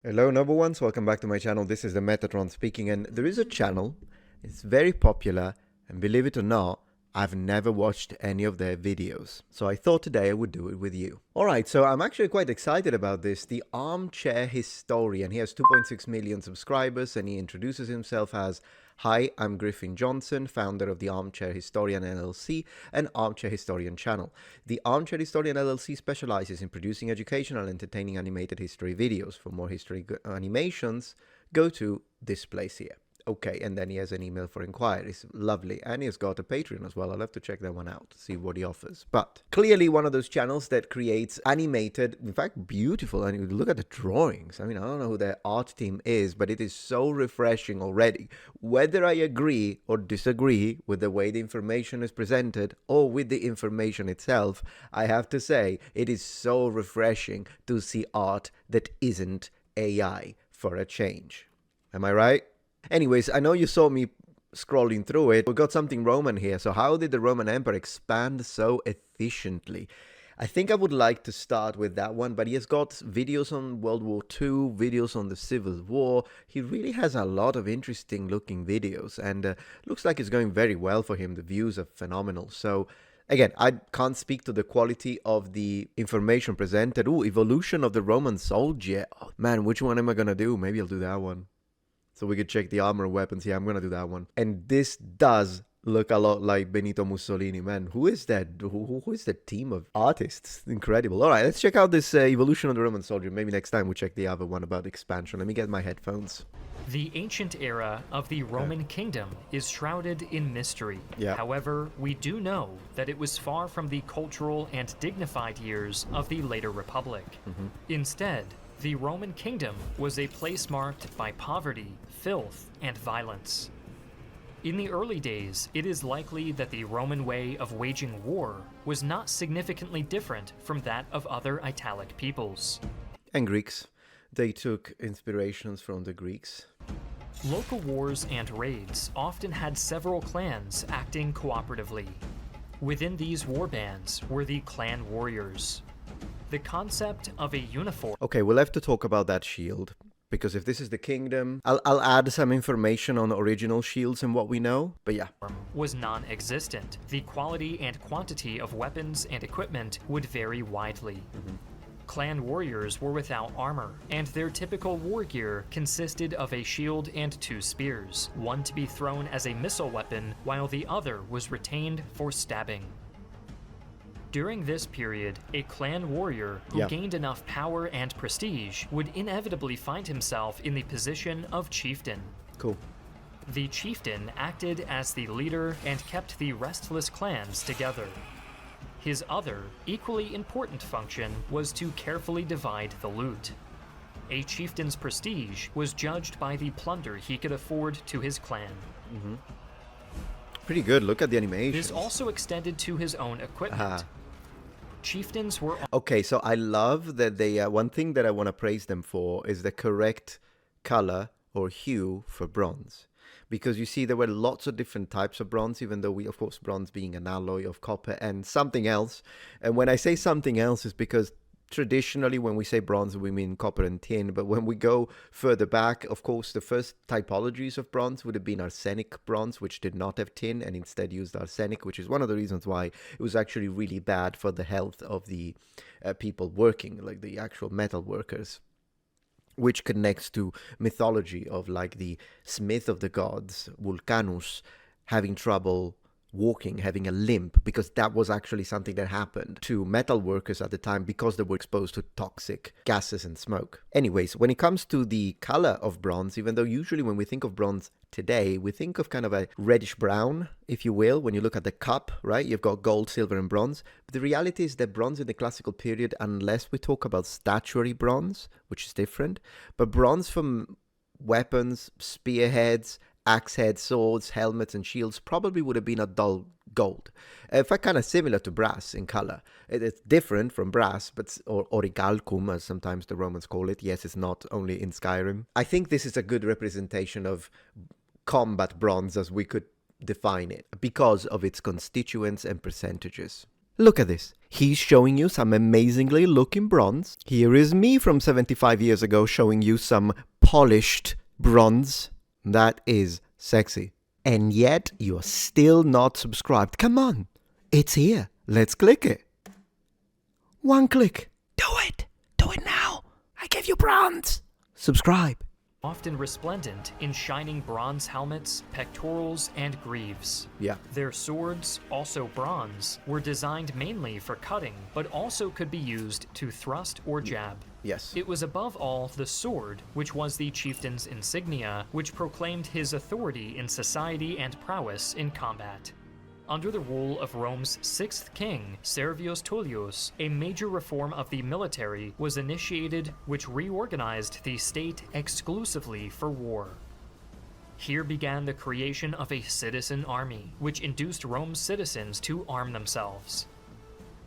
Hello, number ones. Welcome back to my channel. This is the Metatron speaking, and there is a channel. It's very popular, and believe it or not, I've never watched any of their videos. So I thought today I would do it with you. Alright, so I'm actually quite excited about this. The Armchair Historian. He has 2.6 million subscribers, and he introduces himself as, "Hi, I'm Griffin Johnson, founder of the Armchair Historian LLC and Armchair Historian channel. The Armchair Historian LLC specializes in producing educational, entertaining animated history videos. For more history animations, go to this place here." Okay, and then he has an email for inquiries. Lovely. And he's got a Patreon as well. I'll have to check that one out to see what he offers. But clearly one of those channels that creates animated, in fact, beautiful. And look at the drawings. I mean, I don't know who their art team is, but it is so refreshing already. Whether I agree or disagree with the way the information is presented or with the information itself, I have to say it is so refreshing to see art that isn't AI for a change. Am I right? Anyways, I know you saw me scrolling through it. We got something Roman here. So how did the Roman Empire expand so efficiently? I think I would like to start with that one, but he has got videos on World War II, videos on the Civil War. He really has a lot of interesting looking videos, and looks like it's going very well for him. The views are phenomenal. So again, I can't speak to the quality of the information presented. Ooh, evolution of the Roman soldier. Oh, man, which one am I going to do? Maybe I'll do that one. So we could check the armor and weapons. Yeah, I'm going to do that one. And this does look a lot like Benito Mussolini. Man, who is that? Who is the team of artists? Incredible. All right, let's check out this evolution of the Roman soldier. Maybe next time we check the other one about expansion. Let me get my headphones. The ancient era of the Roman kingdom is shrouded in mystery. Yeah. However, we do know that it was far from the cultural and dignified years of the later Republic. Instead, the Roman kingdom was a place marked by poverty, filth, and violence. In the early days, it is likely that the Roman way of waging war was not significantly different from that of other Italic peoples. And Greeks. They took inspirations from the Greeks. Local wars and raids often had several clans acting cooperatively. Within these warbands were the clan warriors. The concept of a uniform... Okay, we'll have to talk about that shield, because if this is the kingdom, I'll add some information on original shields and what we know, but yeah. ...was non-existent. The quality and quantity of weapons and equipment would vary widely. Clan warriors were without armor, and their typical war gear consisted of a shield and 2 spears, one to be thrown as a missile weapon, while the other was retained for stabbing. During this period, a clan warrior who gained enough power and prestige would inevitably find himself in the position of chieftain. Cool. The chieftain acted as the leader and kept the restless clans together. His other, equally important function was to carefully divide the loot. A chieftain's prestige was judged by the plunder he could afford to his clan. Pretty good. Look at the animation. This also extended to his own equipment. Chieftains were... Okay, so I love that they... one thing that I want to praise them for is the correct color or hue for bronze. Because you see, there were lots of different types of bronze, even though of course, bronze being an alloy of copper and something else. And when I say something else, is because traditionally, when we say bronze, we mean copper and tin. But when we go further back, of course, the first typologies of bronze would have been arsenic bronze, which did not have tin and instead used arsenic, which is one of the reasons why it was actually really bad for the health of the people working, like the actual metal workers, which connects to mythology of like the smith of the gods, Vulcanus, having trouble walking, having a limp, because that was actually something that happened to metal workers at the time because they were exposed to toxic gases and smoke. Anyways, when it comes to the color of bronze, even though usually when we think of bronze today, we think of kind of a reddish brown, if you will, when you look at the cup, right? You've got gold, silver, and bronze. But the reality is that bronze in the classical period, unless we talk about statuary bronze, which is different, but bronze from weapons, spearheads, axe heads, swords, helmets, and shields probably would have been a dull gold. In fact, kind of similar to brass in color. It's different from brass, but or orichalcum, as sometimes the Romans call it. Yes, it's not only in Skyrim. I think this is a good representation of combat bronze as we could define it because of its constituents and percentages. Look at this. He's showing you some amazingly looking bronze. Here is me from 75 years ago showing you some polished bronze. That is sexy. And yet you're still not subscribed. Come on. It's here. Let's click it. One click. Do it. Do it now. I give you bronze. Subscribe. Often resplendent in shining bronze helmets, pectorals, and greaves. Yeah. Their swords, also bronze, were designed mainly for cutting, but also could be used to thrust or jab. Yes. It was above all the sword, which was the chieftain's insignia, which proclaimed his authority in society and prowess in combat. Under the rule of Rome's sixth king, Servius Tullius, a major reform of the military was initiated which reorganized the state exclusively for war. Here began the creation of a citizen army, which induced Rome's citizens to arm themselves.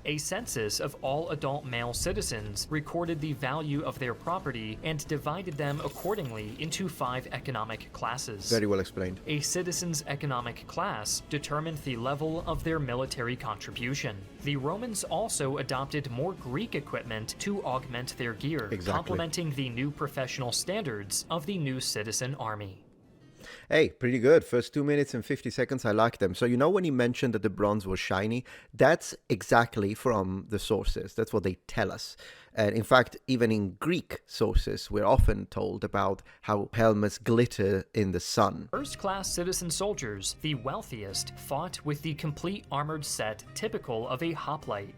A census of all adult male citizens recorded the value of their property and divided them accordingly into 5 economic classes. Very well explained. A citizen's economic class determined the level of their military contribution. The Romans also adopted more Greek equipment to augment their gear, complementing the new professional standards of the new citizen army. Hey, pretty good. First 2 minutes and 50 seconds, I like them. So you know when he mentioned that the bronze was shiny? That's exactly from the sources. That's what they tell us. And in fact, even in Greek sources, we're often told about how helmets glitter in the sun. First-class citizen soldiers, the wealthiest, fought with the complete armored set typical of a hoplite.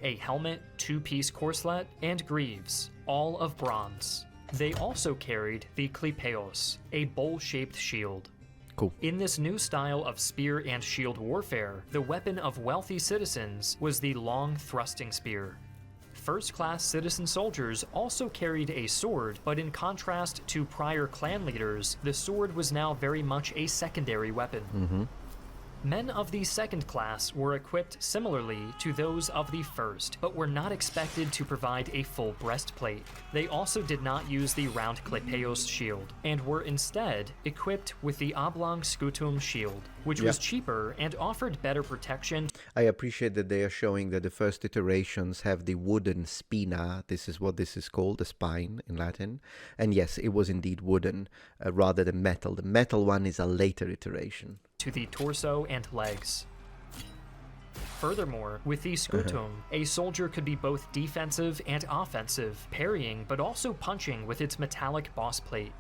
A helmet, 2-piece corselet, and greaves, all of bronze. They also carried the klipeos, a bowl-shaped shield. Cool. In this new style of spear and shield warfare, the weapon of wealthy citizens was the long thrusting spear. First-class citizen soldiers also carried a sword, but in contrast to prior clan leaders, the sword was now very much a secondary weapon. Men of the second class were equipped similarly to those of the first, but were not expected to provide a full breastplate. They also did not use the round klipeos shield, and were instead equipped with the oblong scutum shield, which was cheaper and offered better protection. I appreciate that they are showing that the first iterations have the wooden spina. This is what this is called, the spine in Latin. And yes, it was indeed wooden rather than metal. The metal one is a later iteration. To the torso and legs. Furthermore, with the scutum, a soldier could be both defensive and offensive, parrying but also punching with its metallic boss plate.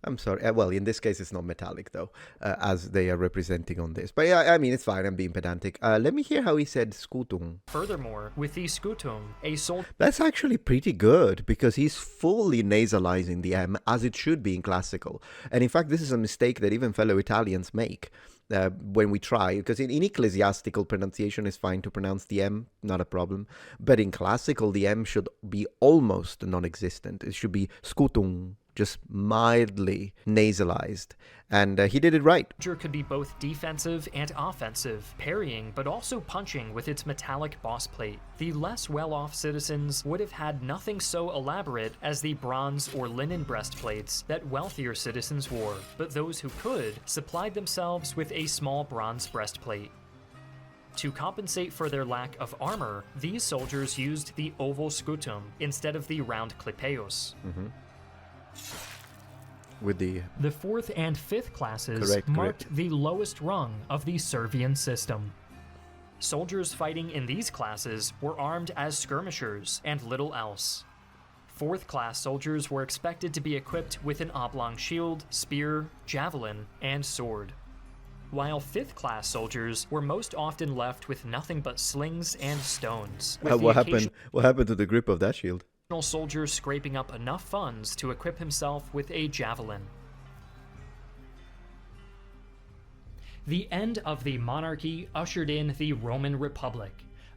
I'm sorry. Well, in this case, it's not metallic, though, as they are representing on this. But yeah, I mean, it's fine. I'm being pedantic. Let me hear how he said scutum. Furthermore, with the scutum, a soldier... That's actually pretty good, because he's fully nasalizing the M, as it should be in classical. And in fact, this is a mistake that even fellow Italians make. When we try, because in ecclesiastical pronunciation is fine to pronounce the M, not a problem, but in classical the M should be almost non-existent. It should be scutum, just mildly nasalized, and he did it right. Could be both defensive and offensive, parrying but also punching with its metallic boss plate. The less well-off citizens would have had nothing so elaborate as the bronze or linen breastplates that wealthier citizens wore, but those who could supplied themselves with a small bronze breastplate. To compensate for their lack of armor, these soldiers used the oval scutum instead of the round klipeos. With the 4th and 5th classes marked the lowest rung of the Servian system. Soldiers fighting in these classes were armed as skirmishers and little else. 4th class soldiers were expected to be equipped with an oblong shield, spear, javelin, and sword, while 5th class soldiers were most often left with nothing but slings and stones. What happened to the grip of that shield? Soldier scraping up enough funds to equip himself with a javelin. The end of the monarchy ushered in the Roman Republic.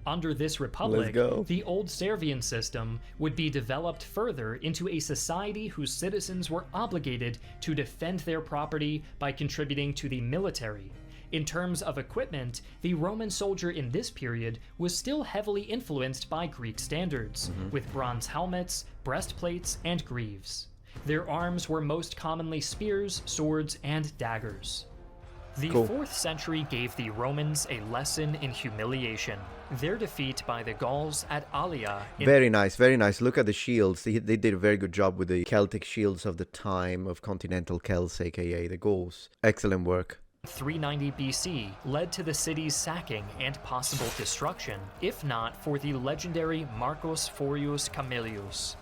Under this republic, the old Servian system would be developed further into a society whose citizens were obligated to defend their property by contributing to the military. In terms of equipment, the Roman soldier in this period was still heavily influenced by Greek standards, with bronze helmets, breastplates, and greaves. Their arms were most commonly spears, swords, and daggers. The Cool. 4th century gave the Romans a lesson in humiliation. Their defeat by the Gauls at Alia in Very nice, very nice. Look at the shields. They did a very good job with the Celtic shields of the time of continental Celts, aka the Gauls. Excellent work. 390 BC led to the city's sacking and possible destruction, if not for the legendary Marcus Furius Camillus.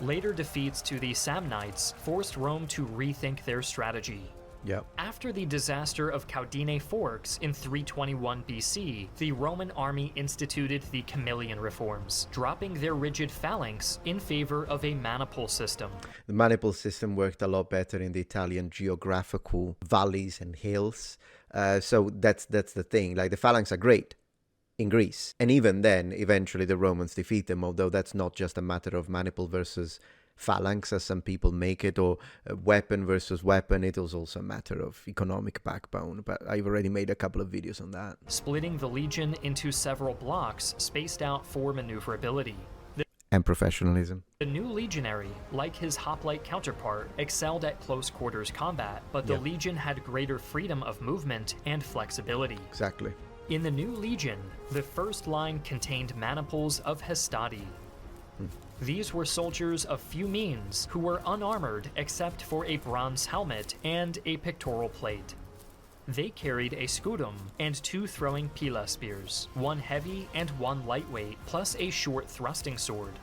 Later defeats to the Samnites forced Rome to rethink their strategy. Yep. After the disaster of Caudine Forks in 321 BC, the Roman army instituted the Camillian reforms, dropping their rigid phalanx in favor of a maniple system. The maniple system worked a lot better in the Italian geographical valleys and hills. So that's the thing. Like, the phalanx are great in Greece. And even then, eventually the Romans defeat them, although that's not just a matter of maniple versus phalanx, as some people make it, or weapon versus weapon. It was also a matter of economic backbone, but I've already made a couple of videos on that. Splitting the legion into several blocks spaced out for maneuverability. And professionalism. The new legionary, like his hoplite counterpart, excelled at close quarters combat, but the legion had greater freedom of movement and flexibility. Exactly. In the new legion, the first line contained maniples of Hastati. These were soldiers of few means who were unarmored except for a bronze helmet and a pectoral plate. They carried a scutum and 2 throwing pila spears, 1 heavy and 1 lightweight, plus a short thrusting sword.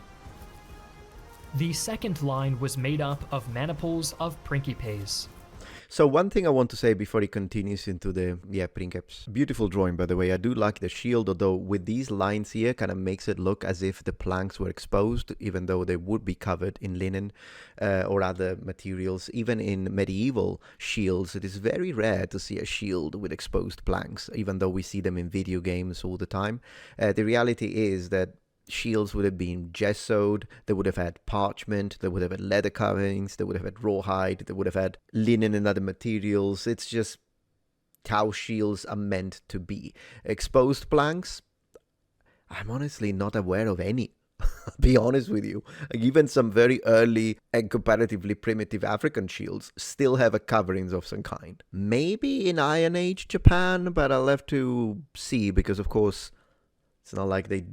The second line was made up of maniples of principes. So one thing I want to say before he continues into the, principes. Beautiful drawing, by the way. I do like the shield, although with these lines here, kind of makes it look as if the planks were exposed, even though they would be covered in linen or other materials. Even in medieval shields, it is very rare to see a shield with exposed planks, even though we see them in video games all the time. The reality is that shields would have been gessoed, they would have had parchment, they would have had leather coverings, they would have had rawhide, they would have had linen and other materials. It's just how shields are meant to be. Exposed planks, I'm honestly not aware of any. I'll be honest with you. Like, even some very early and comparatively primitive African shields still have a coverings of some kind. Maybe in Iron Age Japan, but I'll have to see, because of course it's not like they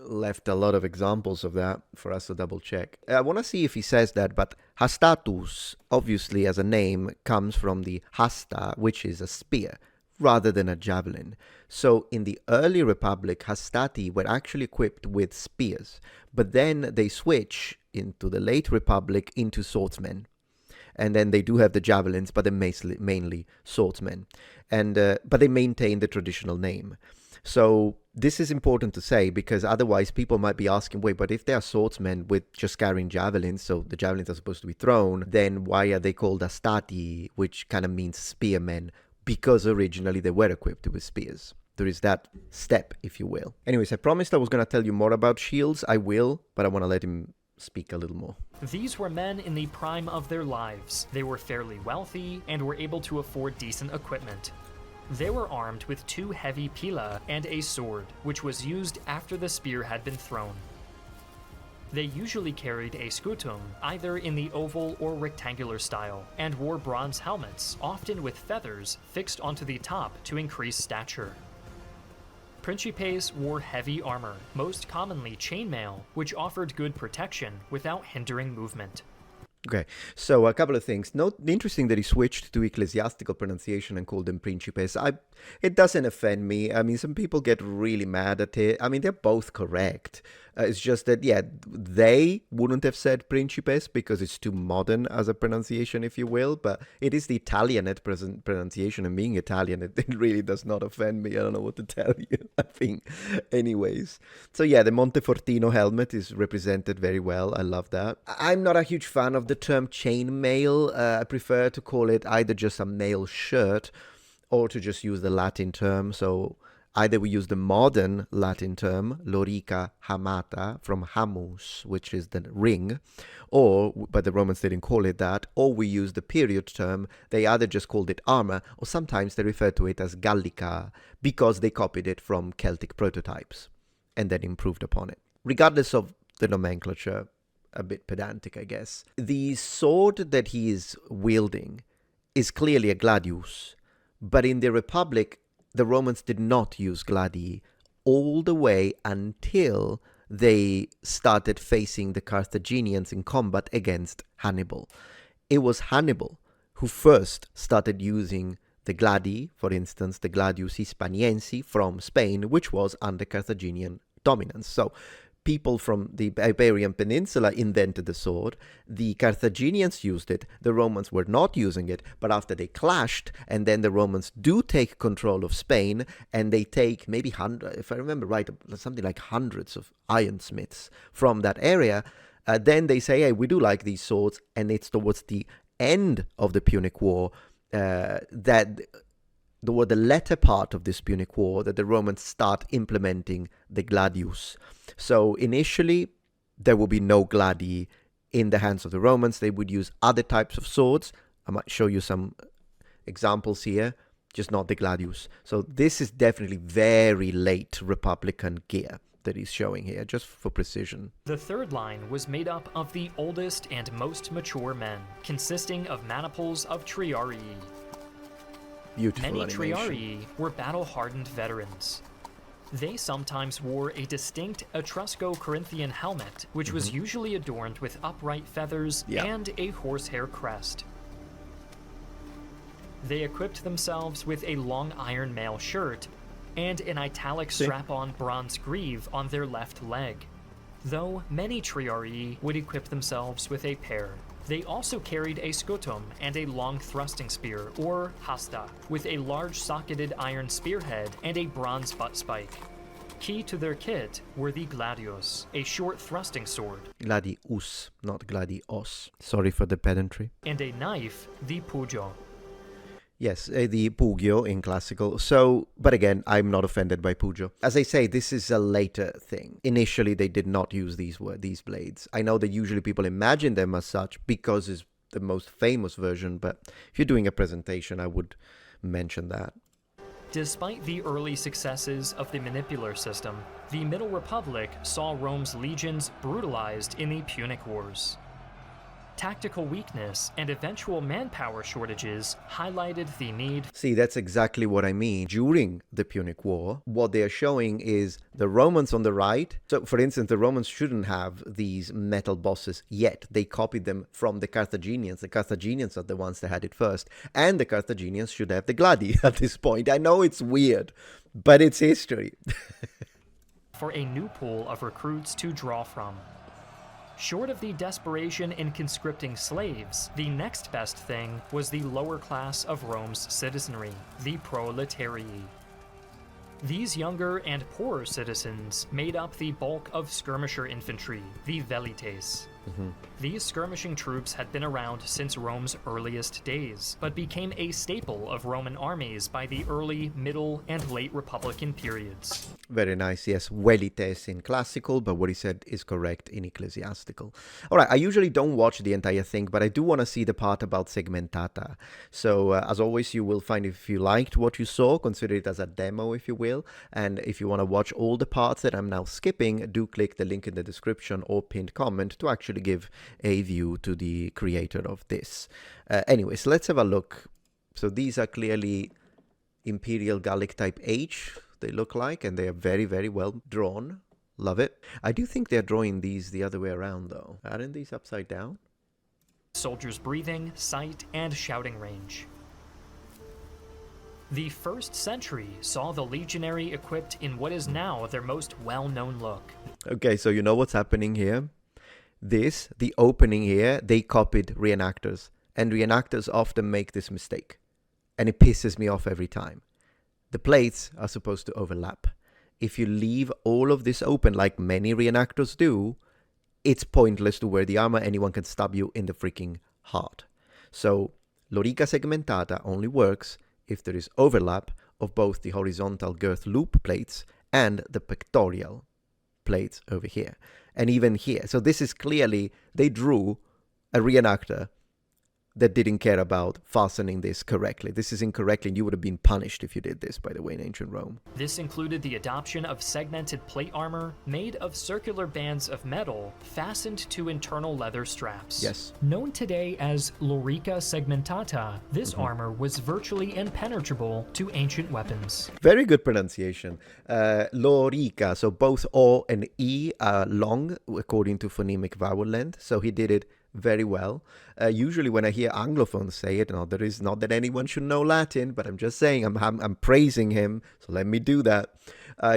left a lot of examples of that for us to double check. I want to see if he says that, but Hastatus, obviously as a name, comes from the hasta, which is a spear, rather than a javelin. So in the early Republic, Hastati were actually equipped with spears, but then they switch into the late Republic into swordsmen. And then they do have the javelins, but they're mainly swordsmen. And but they maintain the traditional name. So this is important to say, because otherwise people might be asking, wait, but if they are swordsmen with just carrying javelins, so the javelins are supposed to be thrown, then why are they called Hastati, which kind of means spearmen? Because originally they were equipped with spears. There is that step, if you will. Anyways, I promised I was going to tell you more about shields. I will, but I want to let him speak a little more. These were men in the prime of their lives. They were fairly wealthy and were able to afford decent equipment. They were armed with 2 heavy pila and a sword, which was used after the spear had been thrown. They usually carried a scutum, either in the oval or rectangular style, and wore bronze helmets, often with feathers fixed onto the top to increase stature. Principes wore heavy armor, most commonly chainmail, which offered good protection without hindering movement. Okay, so a couple of things. Note, interesting that he switched to ecclesiastical pronunciation and called them principes. It doesn't offend me. I mean, some people get really mad at it. I mean, they're both correct. It's just that, they wouldn't have said principes because it's too modern as a pronunciation, if you will. But it is the Italianate pronunciation, and being Italian, it really does not offend me. I don't know what to tell you, I think. Anyways, so the Montefortino helmet is represented very well. I love that. I'm not a huge fan of the term chainmail. I prefer to call it either just a mail shirt or to just use the Latin term. So either we use the modern Latin term, lorica hamata, from hamus, which is the ring, but the Romans didn't call it that, or we use the period term. They either just called it armor, or sometimes they refer to it as gallica, because they copied it from Celtic prototypes and then improved upon it. Regardless of the nomenclature, a bit pedantic, I guess. The sword that he is wielding is clearly a gladius. But in the Republic, the Romans did not use gladii all the way until they started facing the Carthaginians in combat against Hannibal. It was Hannibal who first started using the gladii, for instance, the gladius hispaniensi from Spain, which was under Carthaginian dominance. So people from the Iberian Peninsula invented the sword. The Carthaginians used it. The Romans were not using it. But after they clashed, and then the Romans do take control of Spain, and they take maybe if I remember right, something like hundreds of ironsmiths from that area, then they say, hey, we do like these swords. And it's towards the end of the Punic War that the latter part of this Punic War that the Romans start implementing the gladius. So initially, there will be no gladii in the hands of the Romans. They would use other types of swords. I might show you some examples here, just not the gladius. So this is definitely very late Republican gear that he's showing here, just for precision. The third line was made up of the oldest and most mature men, consisting of maniples of Triarii. Beautiful Many animation. Triarii were battle-hardened veterans. They sometimes wore a distinct Etrusco-Corinthian helmet, which was usually adorned with upright feathers and a horsehair crest. They equipped themselves with a long iron mail shirt and an italic strap-on bronze greave on their left leg, though many Triarii would equip themselves with a pair. They also carried a scutum and a long thrusting spear, or hasta, with a large socketed iron spearhead and a bronze butt spike. Key to their kit were the gladius, a short thrusting sword. Gladius, not gladios. Sorry for the pedantry. And a knife, the pugio. Yes, the pugio in classical. So, but again, I'm not offended by pugio. As I say, this is a later thing. Initially, they did not use these blades. I know that usually people imagine them as such because it's the most famous version, but if you're doing a presentation, I would mention that. Despite the early successes of the manipular system, the Middle Republic saw Rome's legions brutalized in the Punic Wars. Tactical weakness and eventual manpower shortages highlighted the need. See, that's exactly what I mean. During the Punic War, what they are showing is the Romans on the right. So, for instance, the Romans shouldn't have these metal bosses yet. They copied them from the Carthaginians. The Carthaginians are the ones that had it first. And the Carthaginians should have the gladi at this point. I know it's weird, but it's history. For a new pool of recruits to draw from. Short of the desperation in conscripting slaves, the next best thing was the lower class of Rome's citizenry, the proletarii. These younger and poorer citizens made up the bulk of skirmisher infantry, the Velites. These skirmishing troops had been around since Rome's earliest days, but became a staple of Roman armies by the early, middle, and late Republican periods. Very nice, yes. Velites in classical, but what he said is correct in ecclesiastical. All right, I usually don't watch the entire thing, but I do want to see the part about segmentata. So, as always, you will find if you liked what you saw, consider it as a demo, if you will. And if you want to watch all the parts that I'm now skipping, do click the link in the description or pinned comment to actually give a view to the creator of this. Anyways, let's have a look. So these are clearly Imperial Gallic type H, they look like, and they are very, very well drawn. Love it. I do think they're drawing these the other way around, though. Aren't these upside down? Soldiers' breathing, sight, and shouting range. The 1st century saw the legionary equipped in what is now their most well-known look. Okay, so you know what's happening here? The opening here, they copied reenactors. And reenactors often make this mistake. And it pisses me off every time. The plates are supposed to overlap. If you leave all of this open like many reenactors do, it's pointless to wear the armor. Anyone can stab you in the freaking heart. So, lorica segmentata only works if there is overlap of both the horizontal girth loop plates and the pectoral plates over here. And even here. So this is clearly, they drew a reenactor that didn't care about fastening this correctly. This is incorrectly, and you would have been punished if you did this, by the way, in ancient Rome. This included the adoption of segmented plate armor made of circular bands of metal fastened to internal leather straps. Yes. Known today as lorica segmentata, this armor was virtually impenetrable to ancient weapons. Very good pronunciation. Lorica, so both O and E are long according to phonemic vowel length, so he did it very well. Usually when I hear Anglophones say it, no, there is not that anyone should know Latin, but I'm just saying, I'm praising him, so let me do that.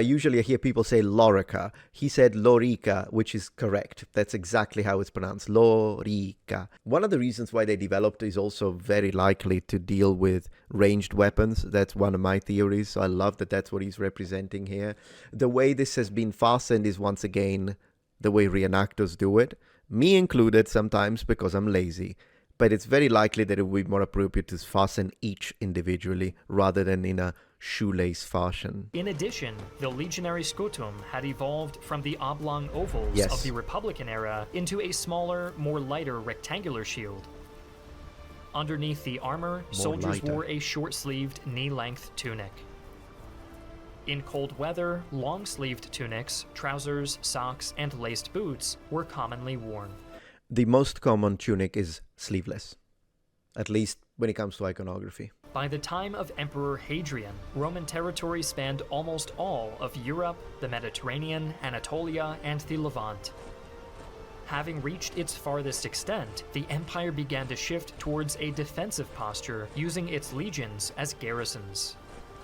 Usually I hear people say lorica. He said lorica, which is correct. That's exactly how it's pronounced, lorica. One of the reasons why they developed is also very likely to deal with ranged weapons. That's one of my theories, so I love that that's what he's representing here. The way this has been fastened is once again the way reenactors do it. Me included sometimes because I'm lazy, but it's very likely that it would be more appropriate to fasten each individually rather than in a shoelace fashion. In addition, the legionary scutum had evolved from the oblong ovals of the Republican era into a smaller, more lighter rectangular shield. Underneath the armor, soldiers wore a short-sleeved, knee-length tunic. In cold weather, long-sleeved tunics, trousers, socks, and laced boots were commonly worn. The most common tunic is sleeveless, at least when it comes to iconography. By the time of Emperor Hadrian, Roman territory spanned almost all of Europe, the Mediterranean, Anatolia, and the Levant. Having reached its farthest extent, the empire began to shift towards a defensive posture, using its legions as garrisons.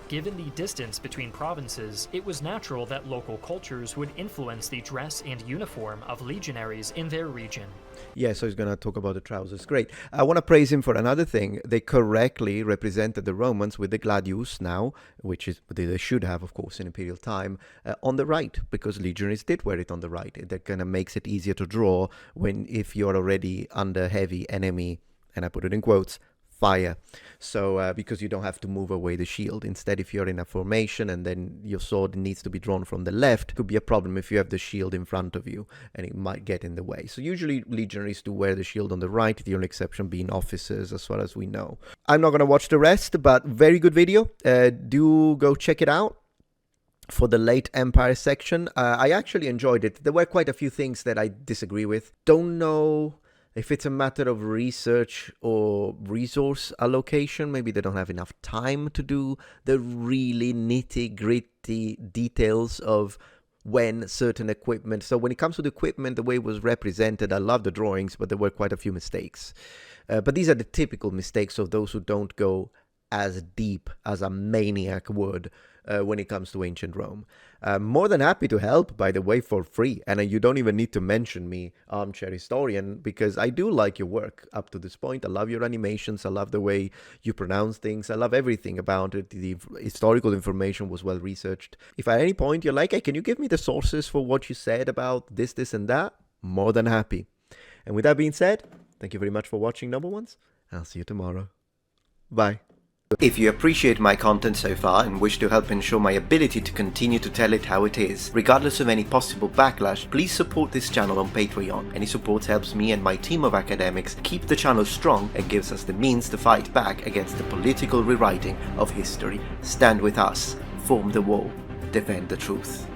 Given the distance between provinces, it was natural that local cultures would influence the dress and uniform of legionaries in their region. Yeah, so he's going to talk about the trousers. Great. I want to praise him for another thing. They correctly represented the Romans with the Gladius now, which is they should have, of course, in Imperial time, on the right, because legionaries did wear it on the right. That kind of makes it easier to draw if you're already under heavy enemy, and I put it in quotes, fire. So because you don't have to move away the shield. Instead, if you're in a formation and then your sword needs to be drawn from the left, it could be a problem if you have the shield in front of you and it might get in the way. So usually legionaries do wear the shield on the right, the only exception being officers as far as we know. I'm not going to watch the rest, but very good video. Do go check it out. For the late Empire section, I actually enjoyed it. There were quite a few things that I disagree with. Don't know if it's a matter of research or resource allocation. Maybe they don't have enough time to do the really nitty-gritty details of when certain equipment. So when it comes to the equipment, the way it was represented, I love the drawings, but there were quite a few mistakes. But these are the typical mistakes of those who don't go as deep as a maniac would when it comes to ancient Rome. More than happy to help, by the way, for free. And you don't even need to mention me, Armchair Historian, because I do like your work up to this point. I love your animations. I love the way you pronounce things. I love everything about it. The historical information was well researched. If at any point you're like, hey, can you give me the sources for what you said about this, this, and that? More than happy. And with that being said, thank you very much for watching, Noble Ones. I'll see you tomorrow. Bye. If you appreciate my content so far and wish to help ensure my ability to continue to tell it how it is, regardless of any possible backlash, please support this channel on Patreon. Any support helps me and my team of academics keep the channel strong and gives us the means to fight back against the political rewriting of history. Stand with us, form the wall, defend the truth.